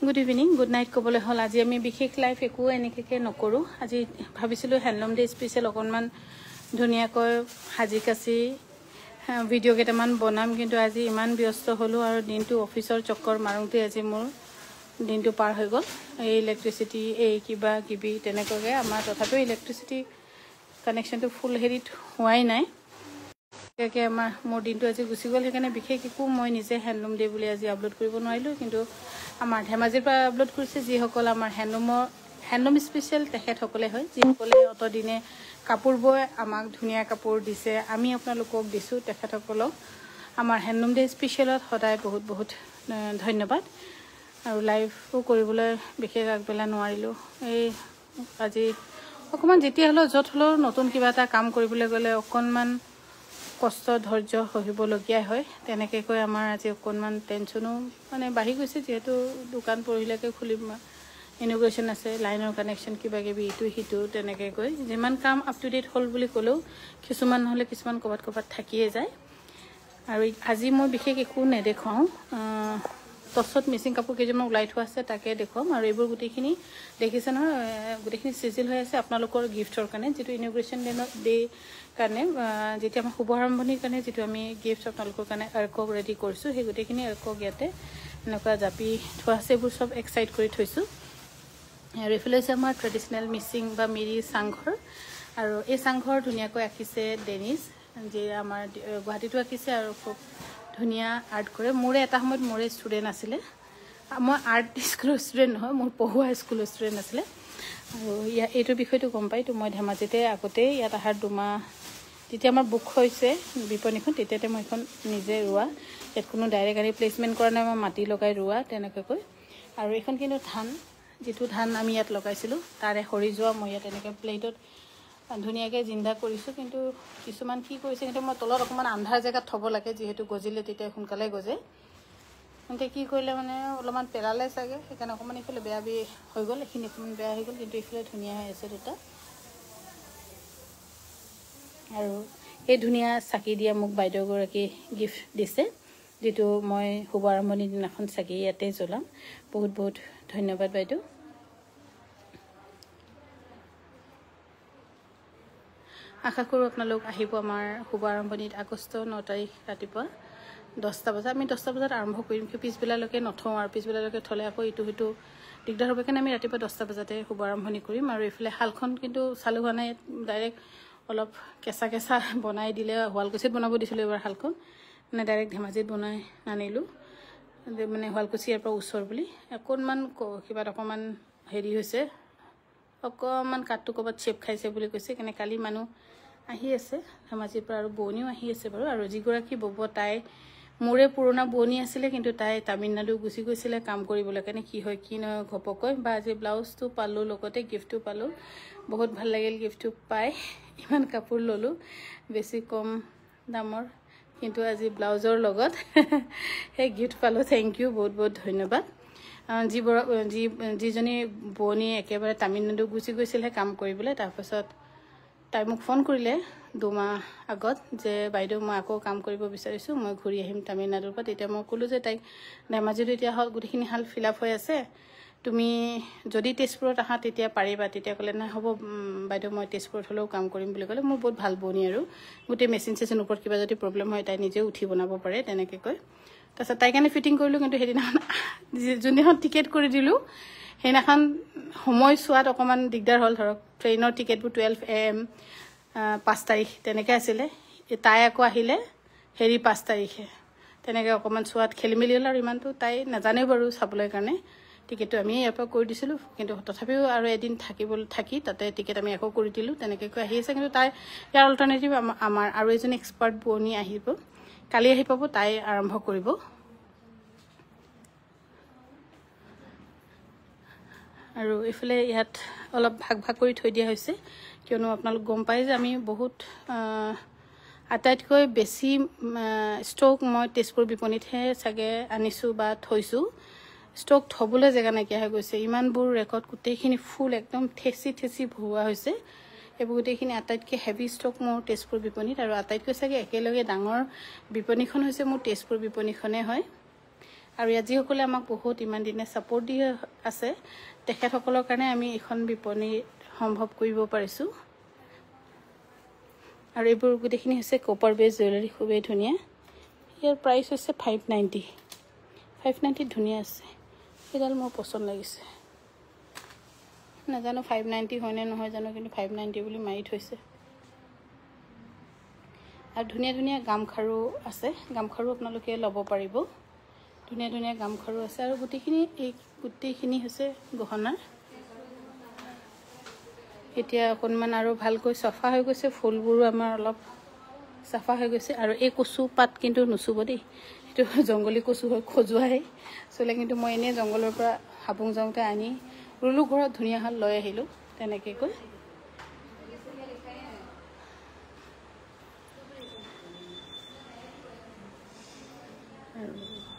Good evening good night ক'বলৈ হ'ল আজি আমি বিশেষ লাইফ একো এনেকৈ নকৰোঁ আজি ভাবিছিলোঁ হেণ্ডলুম ডে স্পেচিয়েল অকণমান ধুনীয়াকৈ সাজি কাচি ভিডিঅ' কেইটামান বনাম কিন্তু আজি ইমান ব্যস্ত হ'লোঁ আৰু দিনটো অফিচৰ চক্কৰ মাৰোঁতে আজি মোৰ দিনটো পাৰ হৈ গ'ল এই ইলেক্ট্ৰিচিটি এই কিবা কিবি তেনেকুৱাকৈ আমাৰ তথাপিও ইলেক্ট্ৰিচিটি কানেকশ্যনটো ফুল হেৰিত হোৱাই নাই তেনেকৈ মোৰ দিনটো আজি গুচি গ'ল সেইকাৰণে বিশেষ একো মই নিজে হেণ্ডলুম ডে বুলি আজি আপলোড কৰিব নোৱাৰিলোঁ কিন্তু আমাৰ ধেমাজিৰ পৰা আপলোড কৰিছে যিসকল আমাৰ হেণ্ডলুম স্পেচিয়েল তেখেতসকলে হয় যিসকলে অতদিনে কাপোৰ বৈ আমাক ধুনীয়া কাপোৰ দিছে আমি আপোনালোকক দিছোঁ তেখেতসকলক আমাৰ হেণ্ডলুম ডে স্পেচিয়েলত সদায় বহুত বহুত ধন্যবাদ আৰু লাইভো কৰিবলৈ বিশেষ আগবেলা নোৱাৰিলোঁ এই আজি অকণমান যেতিয়া হ'লেও য'ত হ'লেও নতুন কিবা এটা কাম কৰিবলৈ গ'লে অকণমান কষ্ট ধৈৰ্য সহিবলগীয়া হয় তেনেকৈ কৈ আমাৰ আজি অকণমান টেনশ্যনো মানে বাঢ়ি গৈছে যিহেতু দোকান পৰহিলৈকে খুলিম ইনগ্ৰেশ্যন আছে লাইনৰ কানেকশ্যন কিবা কিবি ইটো সিটো তেনেকৈ কৈ যিমান কাম আপ টু ডেট হ'ল বুলি ক'লেও কিছুমান নহ'লে কিছুমান ক'ৰবাত থাকিয়ে যায় আৰু আজি মই বিশেষ একো নেদেখাওঁ টছত মিচিং কাপোৰ কেইযোৰমান ওলাই থোৱা আছে তাকে দেখুৱাম আৰু এইবোৰ গোটেইখিনি দেখিছে নহয় গোটেইখিনি চিজিল হৈ আছে আপোনালোকৰ গিফ্টৰ কাৰণে যিটো ইনগ্ৰেশ্যন ডে কাৰণে যেতিয়া আমাৰ শুভ আৰম্ভণিৰ কাৰণে যিটো আমি গিফ্ট আপোনালোকৰ কাৰণে এৰকক ৰেডি কৰিছোঁ সেই গোটেইখিনি এৰকক ইয়াতে এনেকুৱা জাপি থোৱা আছে এইবোৰ চব এক্সাইট কৰি থৈছোঁ আৰু এইফালে হৈছে আমাৰ ট্ৰেডিশ্যনেল মিচিং বা মিৰি চাংঘৰ আৰু এই চাংঘৰ ধুনীয়াকৈ আঁকিছে ডেনিছ যি আমাৰ গুৱাহাটীতো আঁকিছে আৰু খুব ধুনীয়া আৰ্ট কৰে মোৰে এটা সময়ত মোৰে ষ্টুডেণ্ট আছিলে মই আৰ্ট স্কুলৰ ষ্টুডেণ্ট নহয় মোৰ পঢ়ুৱা স্কুলৰ ষ্টুডেণ্ট আছিলে আৰু এইটোৰ বিষয়টো গম পাইতো মই ধেমাজিতে আগতেই ইয়াত অহাৰ দুমাহ যেতিয়া আমাৰ বুক হৈছে বিপণীখন তেতিয়াতে মই এখন নিজে ৰোৱা ইয়াত কোনো ডাইৰেক্ট আনি প্লেচমেণ্ট কৰা নাই মই মাটি লগাই ৰোৱা তেনেকৈ আৰু এইখন কিন্তু ধান যিটো ধান আমি ইয়াত লগাইছিলোঁ তাৰে সৰি যোৱা মই ইয়াত এনেকৈ প্লেটত ধুনীয়াকৈ জিন্দা কৰিছোঁ কিন্তু কিছুমান কি কৰিছে কিন্তু মই তলত অকণমান আন্ধাৰ জেগাত থ'ব লাগে যিহেতু গজিলে তেতিয়া সোনকালে গজে এতিয়া কি কৰিলে মানে অলপমান পেলালে চাগে সেইকাৰণে অকণমান এইফালে বেয়া হৈ গ'ল এইখিনি অকণমান বেয়া হৈ গ'ল কিন্তু এইফালে ধুনীয়া হৈ আছে দুটা আৰু এই ধুনীয়া চাকি দিয়া মোক বাইদেউগৰাকী গিফ্ট দিছে যিটো মই শুভ আৰম্ভণিৰ দিনাখন চাকি ইয়াতে জ্বলাম বহুত বহুত ধন্যবাদ বাইদেউ আশা কৰোঁ আপোনালোক আহিব আমাৰ শুভ আৰম্ভণিত আগষ্ট 9 তাৰিখ ৰাতিপুৱা 10টা বজাত আমি 10টা বজাত আৰম্ভ কৰিম পিছবেলালৈকে নথওঁ আৰু পিছবেলালৈকে থ'লে আকৌ ইটো সিটো দিগদাৰ হ'ব কাৰণে আমি ৰাতিপুৱা 10টা বজাতে শুভ আৰম্ভণি কৰিম আৰু এইফালে শালখন কিন্তু চালু হোৱা নাই ডাইৰেক্ট অলপ কেঁচা বনাই দিলে শুৱালকুছিত বনাব দিছিলোঁ এইবাৰ শালখন মানে ডাইৰেক্ট ধেমাজিত বনাই নানিলোঁ মানে শুৱালকুছি ইয়াৰ পৰা ওচৰ বুলি অকণমান কিবা অকণমান হেৰি হৈছে অকণমান কাঠটো ক'ৰবাত চেপ খাইছে বুলি কৈছে সেইকাৰণে কালি মানুহ আহি আছে ধেমাজিৰ পৰা আৰু বোৱনীও আহি আছে বাৰু আৰু যিগৰাকী বব তাই মোৰে পুৰণা বোৱনী আছিলে কিন্তু তাই তামিলনাডু গুচি গৈছিলে কাম কৰিবলৈ কাৰণে কি হয় কি নহয় ঘপকৈ বা আজি ব্লাউজটো পালোঁ লগতে গিফ্টটো পালোঁ বহুত ভাল লাগিল গিফ্টটো পাই ইমান কাপোৰ ল'লোঁ বেছি কম দামৰ কিন্তু আজি ব্লাউজৰ লগত সেই গিফ্ট পালোঁ থেংক ইউ বহুত বহুত ধন্যবাদ যিজনী বোৱনী একেবাৰে তামিলনাডু গুচি গৈছিলে কাম কৰিবলৈ তাৰপাছত তাই মোক ফোন কৰিলে 2 মাহ আগত যে বাইদেউ মই আকৌ কাম কৰিব বিচাৰিছোঁ মই ঘূৰি আহিম তামিলনাডুৰ পৰা তেতিয়া মই ক'লোঁ যে তাইক ধেমাজিতো এতিয়া গোটেইখিনি হাল ফিল আপ হৈ আছে তুমি যদি তেজপুৰত আহা তেতিয়া পাৰিবা তেতিয়া ক'লে নাই হ'ব বাইদেউ মই তেজপুৰত হ'লেও কাম কৰিম বুলি ক'লে মোৰ বহুত ভাল বোৱনী আৰু গোটেই মেচিন চেচিন ওপৰত কিবা যদি প্ৰব্লেম হয় তাই নিজেও উঠি বনাব পাৰে তেনেকৈ কয় তাৰপিছত তাই কাৰণে ফিটিং কৰিলোঁ কিন্তু সেইদিনাখন যোনদিনাখন টিকেট কৰি দিলোঁ সেইদিনাখন সময় চোৱাত অকণমান দিগদাৰ হ'ল ধৰক ট্ৰেইনৰ টিকেটবোৰ 12 AM 5 তাৰিখ তেনেকৈ আছিলে তাই আকৌ আহিলে 5 তাৰিখে তেনেকৈ অকণমান চোৱাত খেলি মেলি হ'ল আৰু ইমানটো তাই নাজানেও বাৰু চাবলৈ কাৰণে টিকেটটো আমি ইয়াৰ পৰা কৰি দিছিলোঁ কিন্তু তথাপিও আৰু এদিন থাকি তাতে টিকেট আমি আকৌ কৰি দিলোঁ তেনেকৈ আহি আছে কিন্তু তাই ইয়াৰ অল্টাৰনেটিভ আমাৰ আৰু এজনী এক্সপাৰ্ট বোৱনী আহিব কালি আহি পাব তাই আৰম্ভ কৰিব আৰু এইফালে ইয়াত অলপ ভাগ কৰি থৈ দিয়া হৈছে কিয়নো আপোনালোক গম পায় যে আমি বহুত আটাইতকৈ বেছি ষ্টক মই তেজপুৰ বিপণীতহে চাগে আনিছোঁ বা থৈছোঁ ষ্টক থ'বলৈ জেগা নাইকিয়া হৈ গৈছে ইমানবোৰ ৰেকৰ্ড গোটেইখিনি ফুল একদম ঠেচি ভৰোৱা হৈছে এইবোৰ গোটেইখিনি আটাইতকৈ হেভি ষ্টক মোৰ তেজপুৰ বিপণীত আৰু আটাইতকৈ চাগে একেলগে ডাঙৰ বিপণীখন হৈছে মোৰ তেজপুৰ বিপণীখনেই হয় আৰু যিসকলে আমাক বহুত ইমান দিনে ছাপোৰ্ট দি আছে তেখেতসকলৰ কাৰণে আমি এখন বিপণী সম্ভৱ কৰিব পাৰিছোঁ। আৰু এইবোৰ গোটেইখিনি হৈছে কপাৰ বেছ জুৱেলাৰী, খুবেই ধুনীয়া। ইয়াৰ প্ৰাইচ হৈছে 590। 590 ধুনীয়া আছে, এইডাল মোৰ পচন্দ লাগিছে। নাজানো 590 হয়নে নহয় জানো, কিন্তু 590 বুলি মাৰি থৈছে। আৰু ধুনীয়া ধুনীয়া গামখাৰু আছে, গামখাৰু আপোনালোকে ল'ব পাৰিব। ধুনীয়া ধুনীয়া গামখাৰু আছে আৰু গোটেইখিনি হৈছে গহনাৰ। এতিয়া অকণমান আৰু ভালকৈ চাফা হৈ গৈছে, ফুলবোৰো আমাৰ অলপ চাফা হৈ গৈছে। আৰু এই কচু পাত কিন্তু নুচুব দেই, এইটো জংগলী কচু হয়, খজুৱাই চলে। কিন্তু মই এনেই জংঘলৰ পৰা হাবুং যাওঁতে আনি ৰুলো ঘৰত ধুনীয়া হাল লৈ আহিলোঁ তেনেকৈ কৈ।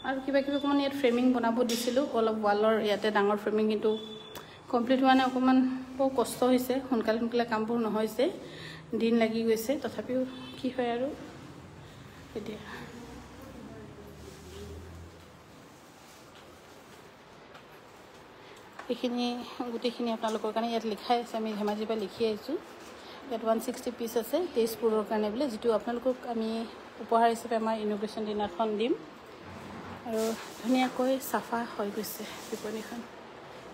আৰু কিবা কিবি অকণমান ইয়াত ফ্ৰেমিং বনাব দিছিলোঁ, অলপ ৱালৰ ইয়াতে ডাঙৰ ফ্ৰেমিং, কিন্তু কমপ্লিট হোৱা নাই। অকণমান বৰ কষ্ট হৈছে, সোনকালে সোনকালে কামবোৰ নহৈছে, দিন লাগি গৈছে। তথাপিও কি হয় আৰু এতিয়া এইখিনি গোটেইখিনি আপোনালোকৰ কাৰণে ইয়াত লিখাই আছে। আমি ধেমাজিৰ পৰা লিখি আহিছোঁ। ইয়াত 160 পিচ আছে তেজপুৰৰ কাৰণে বোলে, যিটো আপোনালোকক আমি উপহাৰ হিচাপে আমাৰ ইনগ্ৰেশ্যন দিনাখন দিম। আৰু ধুনীয়াকৈ চাফা হৈ গৈছে বিপণীখন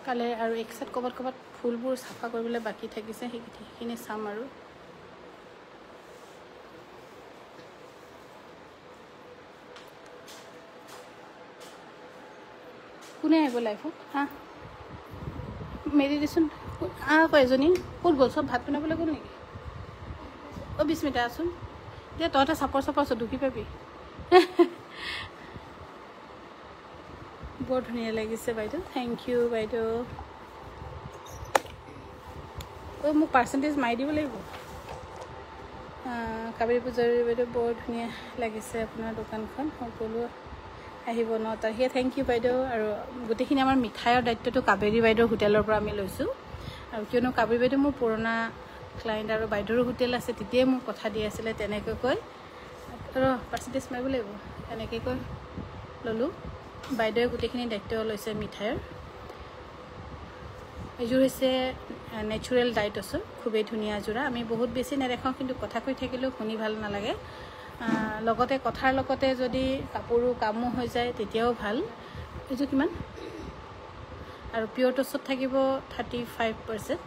কালে। আৰু এক চাইড ক'ৰবাত ক'ৰবাত ফুলবোৰ চাফা কৰিবলৈ বাকী থাকিছে, সেইখিনি চাম। আৰু কোনে আহিব লাইফত? মেৰি দেচোন। আকৌ এজনী ক'ত গ'ল? চব ভাত বনাবলৈ গ'ল নেকি? অ' বিস্মিতা আছোন এতিয়া, তহঁতে চাপৰ আছোঁ, দুখি পাবি। বৰ ধুনীয়া লাগিছে বাইদেউ, থেংক ইউ বাইদেউ। মোক পাৰ্চেণ্টেজ মাৰি দিব লাগিব। কাবেৰী পূজাৰী বাইদেউ, বৰ ধুনীয়া লাগিছে আপোনাৰ দোকানখন। সকলো আহিব 9 তাৰিখে। থেংক ইউ বাইদেউ। আৰু গোটেইখিনি আমাৰ মিঠাইৰ দায়িত্বটো কাবেৰী বাইদেউৰ হোটেলৰ পৰা আমি লৈছোঁ। আৰু কিয়নো কাবেৰী বাইদেউ মোৰ পুৰণা ক্লাইণ্ট, আৰু বাইদেউৰো হোটেল আছে, তেতিয়াই মোক কথা দি আছিলে তেনেকৈ কৈ। পাৰ্চেণ্টেজ মাৰিব লাগিব, তেনেকৈ কৈ ল'লোঁ। বাইদেৱে গোটেইখিনি দায়িত্ব লৈছে মিঠাইৰ। এইযোৰ হৈছে নেচাৰেল ডাইটছৰ, খুবেই ধুনীয়া যোৰা। আমি বহুত বেছি নেদেখাওঁ, কিন্তু কথা কৈ থাকিলেও শুনি ভাল নালাগে। লগতে কথাৰ লগতে যদি কাপোৰো কামো হৈ যায় তেতিয়াও ভাল। এইযোৰ কিমান? আৰু পিয়ৰ টচত থাকিব 35%,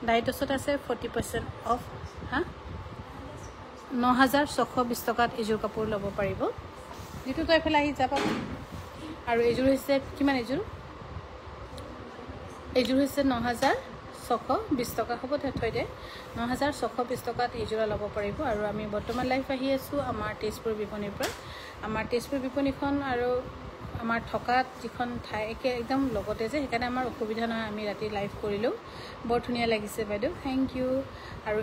ডাইটছত আছে 40% অফ। 9,620 টকাত এইযোৰ কাপোৰ ল'ব পাৰিব। যিটো তই এইফালে আহি যাবা। আৰু এইযোৰ হৈছে কিমান? এইযোৰ হৈছে 9,620 টকা। হ'ব থৈ দে, 9,620 টকাত এইযোৰা ল'ব পাৰিব। আৰু আমি বৰ্তমান লাইভ আহি আছোঁ আমাৰ তেজপুৰ বিপণীৰ পৰা। আমাৰ তেজপুৰ বিপণীখন আৰু আমাৰ থকাত যিখন ঠাই একদম লগতে যে, সেইকাৰণে আমাৰ অসুবিধা নহয়, আমি ৰাতি লাইভ কৰিলোঁ। বৰ ধুনীয়া লাগিছে বাইদেউ, থেংক ইউ। আৰু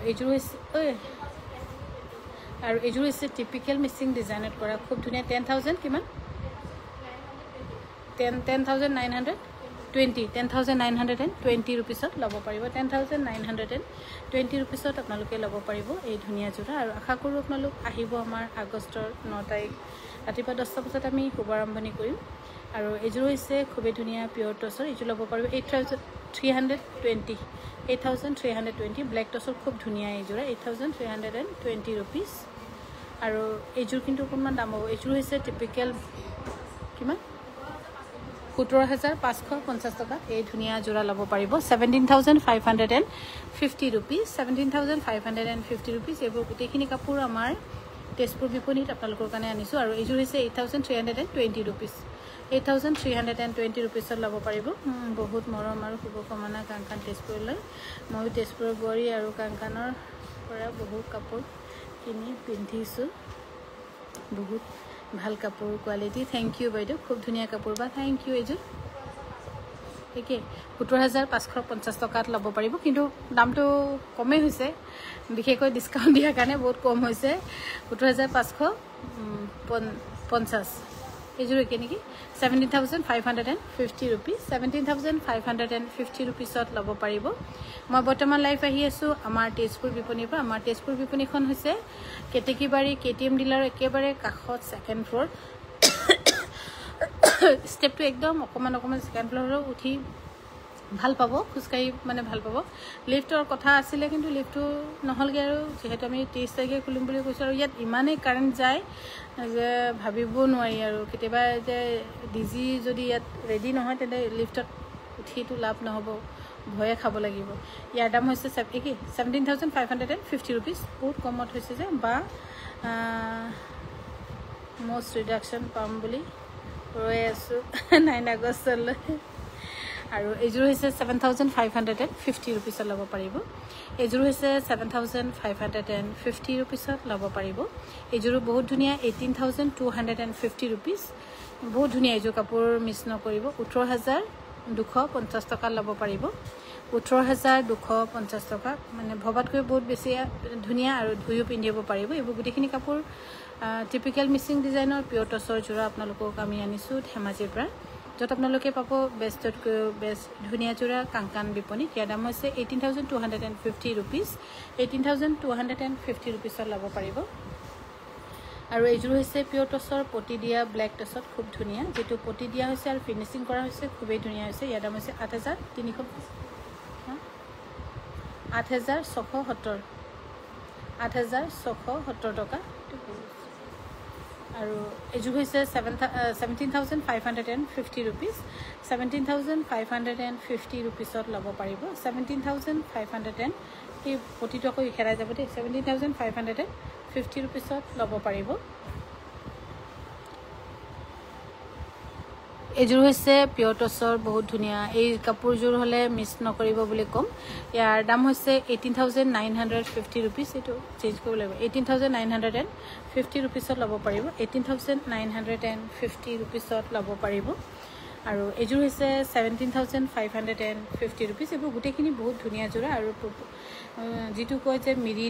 এইযোৰ হৈছে টিপিকেল মিচিং ডিজাইনত কৰা, খুব ধুনীয়া। 10,000 কিমান? 10,920 ৰুপিছত ল'ব পাৰিব। 10,920 ৰুপিছত আপোনালোকে ল'ব পাৰিব এই ধুনীয়া যোৰা। আৰু আশা কৰোঁ আপোনালোক আহিব আমাৰ আগষ্টৰ 9 তাৰিখ ৰাতিপুৱা 10টা বজাত আমি শুভাৰম্ভণি কৰিম। আৰু এইযোৰ হৈছে খুবেই ধুনীয়া পিয়ৰ টচৰ, এইযোৰ ল'ব পাৰিব 8,320 ব্লেক টচৰ, খুব ধুনীয়া এইযোৰা। 8,320 ৰুপিজ। আৰু এইযোৰ কিন্তু অকণমান দাম হ'ব। এইযোৰ হৈছে টিপিকেল কিমান? 17,550 টকা। এই ধুনীয়া যোৰা ল'ব পাৰিব 17,550 ৰুপিজ। 17,550 ৰুপিজ। এইবোৰ গোটেইখিনি কাপোৰ আমাৰ তেজপুৰ বিপণীত আপোনালোকৰ কাৰণে আনিছোঁ। আৰু এইযোৰ হৈছে 8,320 ৰুপিজ। 8,320 ৰুপিজত ল'ব পাৰিব। বহুত মৰম আৰু শুভকামনা কাংকান তেজপুৰলৈ। ময়ো তেজপুৰৰ বোৱাৰী আৰু কাংকানৰ পৰা বহুত কাপোৰ কিনি পিন্ধিছোঁ। বহুত ভাল কাপোৰ কোৱালিটি। থেংক ইউ বাইদেউ, খুব ধুনীয়া কাপোৰ বা থেংক ইউ। এইযোৰ ঠিকেই 17,550 টকাত ল'ব পাৰিব, কিন্তু দামটো কমেই হৈছে, বিশেষকৈ ডিছকাউণ্ট দিয়াৰ কাৰণে বহুত কম হৈছে। 17,550 এইযোৰ একে নেকি? 17,550 ৰুপিজ। 17,550 ৰুপিজত ল'ব পাৰিব। মই বৰ্তমান লাইভ আহি আছোঁ আমাৰ তেজপুৰ বিপণীৰ পৰা। আমাৰ তেজপুৰ বিপণীখন হৈছে কেতেকীবাৰী KTM ডিলাৰৰ একেবাৰে কাষত, 2nd ফ্ল'ৰ। ষ্টেপটো একদম অকণমান সেকেণ্ড ফ্ল'ৰত উঠি ভাল পাব, খোজকাঢ়ি মানে ভাল পাব। লিফ্টৰ কথা আছিলে কিন্তু লিফ্টটো নহ'লগৈ আৰু যিহেতু আমি 23 তাৰিখে খুলিম বুলি কৈছোঁ আৰু ইয়াত ইমানেই কাৰেণ্ট যায় যে ভাবিব নোৱাৰি আৰু কেতিয়াবা যে ডিজি যদি ইয়াত ৰেডি নহয় তেন্তে লিফ্টত উঠিটো লাভ নহ'ব, ভয়ে খাব লাগিব। ইয়াৰ দাম হৈছে 17,550 ৰুপিজ, বহুত কমত হৈছে যে বা মষ্ট ৰিডাকশ্যন পাম বুলি ৰৈ আছোঁ 9 আগষ্টলৈ। আৰু এইযোৰ হৈছে 7,550 ৰুপিছত ল'ব পাৰিব। এইযোৰ হৈছে 7,550 ৰুপিছত ল'ব পাৰিব। এইযোৰো বহুত ধুনীয়া, 18,250 ৰুপিজ, বহুত ধুনীয়া এইযোৰ কাপোৰ মিছ নকৰিব। 18,250 টকা ল'ব পাৰিব। 18,250 টকা, মানে ভবাতকৈ বহুত বেছি ধুনীয়া আৰু ধুইও পিন্ধিব পাৰিব। এইবোৰ গোটেইখিনি কাপোৰ টিপিকেল মিচিং ডিজাইনৰ পিয়ৰ টচৰ যোৰা আপোনালোকক আমি আনিছোঁ ধেমাজিৰ পৰা, য'ত আপোনালোকে পাব বেষ্টতকৈও বেষ্ট ধুনীয়া যোৰা কাংকান বিপণীত। ইয়াৰ দাম হৈছে 18,250 ৰুপিজ। 18,250 ৰুপিছত ল'ব পাৰিব। আৰু এইযোৰ হৈছে পিয়ৰ টচৰ পটি দিয়া ব্লেক টচত, খুব ধুনীয়া, যিটো পটি দিয়া হৈছে আৰু ফিনিচিং কৰা হৈছে খুবেই ধুনীয়া হৈছে। ইয়াৰ দাম হৈছে 8,670 টকা। আৰু এইযোৰ হৈছে 17,550 ৰুপিজ। 17,550 ৰুপিছত ল'ব পাৰিব। 17,500, এই পটিটো আকৌ হেৰাই যাব দেই, 17,550 ৰুপিছত ল'ব পাৰিব। এইযোৰ হৈছে পিয়ৰ টচৰ বহুত ধুনীয়া, এই কাপোৰযোৰ হ'লে মিছ নকৰিব বুলি ক'ম। ইয়াৰ দাম হৈছে 18,950 ৰুপিজ। এইটো চেঞ্জ কৰিব লাগিব, 18,950 ৰুপিছত ল'ব পাৰিব। 18,950 ৰুপিছত ল'ব পাৰিব। আৰু এইযোৰ হৈছে 17,550 ৰুপিজ। এইবোৰ গোটেইখিনি বহুত ধুনীয়া যোৰা আৰু যিটো কয় যে মিৰি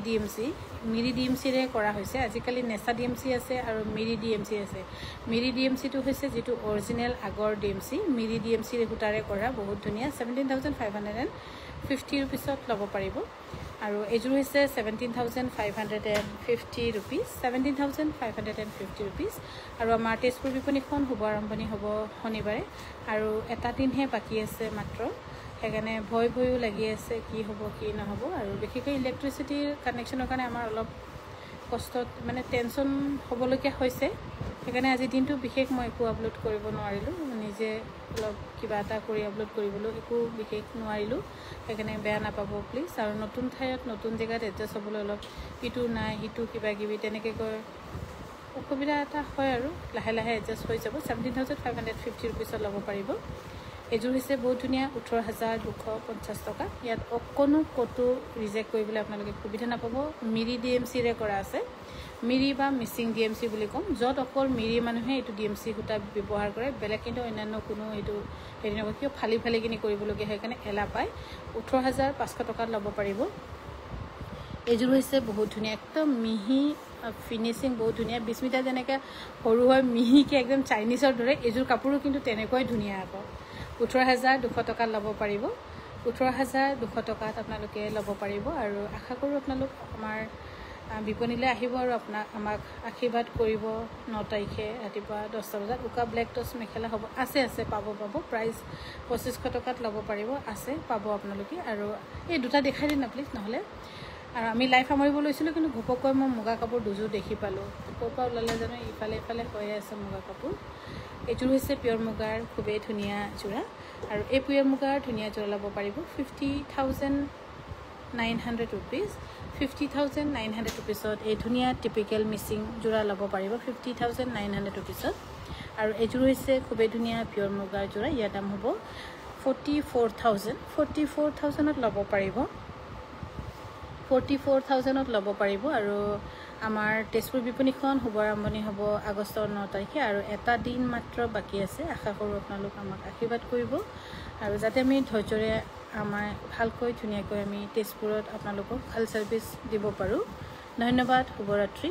DMCৰে কৰা হৈছে। আজিকালি নেচা DMC আছে আৰু মিৰি DMC আছে। মিৰি DMCটো হৈছে যিটো অৰিজিনেল আগৰ DMC, মিৰি DMCৰ সূতাৰে কৰা, বহুত ধুনীয়া। 17,550 ৰুপিছত ল'ব পাৰিব। আৰু এইযোৰ হৈছে 17,550 ৰুপিজ। 17,550 ৰুপিজ। আৰু আমাৰ তেজপুৰ বিপণীখন শুভ আৰম্ভণি হ'ব শনিবাৰে, আৰু এটা দিনহে বাকী আছে মাত্ৰ, সেইকাৰণে ভয়ো লাগি আছে কি হ'ব কি নহ'ব। আৰু বিশেষকৈ ইলেক্ট্ৰিচিটিৰ কানেকশ্যনৰ কাৰণে আমাৰ অলপ কষ্টত মানে টেনশ্যন হ'বলগীয়া হৈছে। সেইকাৰণে আজিৰ দিনটো বিশেষ মই একো আপলোড কৰিব নোৱাৰিলোঁ, নিজে অলপ কিবা এটা কৰি আপলোড কৰিবলৈ একো বিশেষ নোৱাৰিলোঁ, সেইকাৰণে বেয়া নাপাব প্লিজ। আৰু নতুন ঠাইত নতুন জেগাত এডজাষ্ট হ'বলৈ অলপ ইটো নাই সিটো কিবা কিবি তেনেকৈ কৈ অসুবিধা এটা হয় আৰু লাহে লাহে এডজাষ্ট হৈ যাব। 17,550 ৰুপিছত ল'ব পাৰিব। এইযোৰ হৈছে বহুত ধুনীয়া, 18,250 টকা। ইয়াত অকণো ক'তো ৰিজেক্ট কৰিবলৈ আপোনালোকে সুবিধা নাপাব। মিৰি DMCৰে কৰা আছে, মিৰি বা মিচিং DMC বুলি ক'ম, য'ত অকল মিৰি মানুহে এইটো DMC সূতা ব্যৱহাৰ কৰে, বেলেগ কিন্তু অন্যান্য কোনো এইটো হেৰি নকৰে, কিয় ফালি কিনি কৰিবলগীয়া হয়, সেইকাৰণে এলাহ পায়। 18,500 টকাত ল'ব পাৰিব। এইযোৰ হৈছে বহুত ধুনীয়া, একদম মিহি ফিনিচিং, বহুত ধুনীয়া। বিস্মিতা যেনেকৈ সৰু হয় মিহিকৈ একদম চাইনিজৰ দৰে, এইযোৰ কাপোৰো কিন্তু তেনেকুৱাই ধুনীয়া আকৌ। 18,200 টকাত ল'ব পাৰিব। 18,200 টকাত আপোনালোকে ল'ব পাৰিব। আৰু আশা কৰোঁ আপোনালোক আমাৰ বিপণীলৈ আহিব আৰু আমাক আশীৰ্বাদ কৰিব। 9 তাৰিখে ৰাতিপুৱা 10টা বজাত উকা ব্লেক টচ মেখেলা হ'ব, আছে পাব প্ৰাইচ 2,500 টকাত ল'ব পাৰিব, আছে পাব আপোনালোকে। আৰু এই দুটা দেখাই দিম না প্লিজ, নহ'লে। আৰু আমি লাইভ সামৰিব লৈছিলোঁ কিন্তু ঘপককৈ মই মুগা কাপোৰ দুযোৰ দেখি পালোঁ, ক'ৰ পৰা ওলালে জানো, ইফালে হৈয়ে আছে মুগা কাপোৰ। এইযোৰ হৈছে পিয়ৰ মুগাৰ খুবেই ধুনীয়া যোৰা, আৰু এই পিয়ৰ মুগাৰ ধুনীয়া যোৰা ল'ব পাৰিব। 50,900 ৰুপিজ। 50,900 ৰুপিছত এই ধুনীয়া টিপিকেল মিচিং যোৰা ল'ব পাৰিব 50,900 ৰুপিছত। আৰু এইযোৰ হৈছে খুবেই ধুনীয়া পিয়ৰ মুগাৰ যোৰা, ইয়াৰ দাম হ'ব 44,000। 44,000ত ল'ব পাৰিব। 44,000ত ল'ব পাৰিব। আৰু আমাৰ তেজপুৰ বিপণীখন শুভ আৰম্ভণি হ'ব আগষ্টৰ 9 তাৰিখে, আৰু এটা দিন মাত্ৰ বাকী আছে। আশা কৰোঁ আপোনালোক আমাক আশীৰ্বাদ কৰিব, আৰু যাতে আমি ধৈৰ্যৰে আমাৰ ভালকৈ ধুনীয়াকৈ আমি তেজপুৰত আপোনালোকক ভাল ছাৰ্ভিচ দিব পাৰোঁ। ধন্যবাদ, শুভৰাত্ৰি।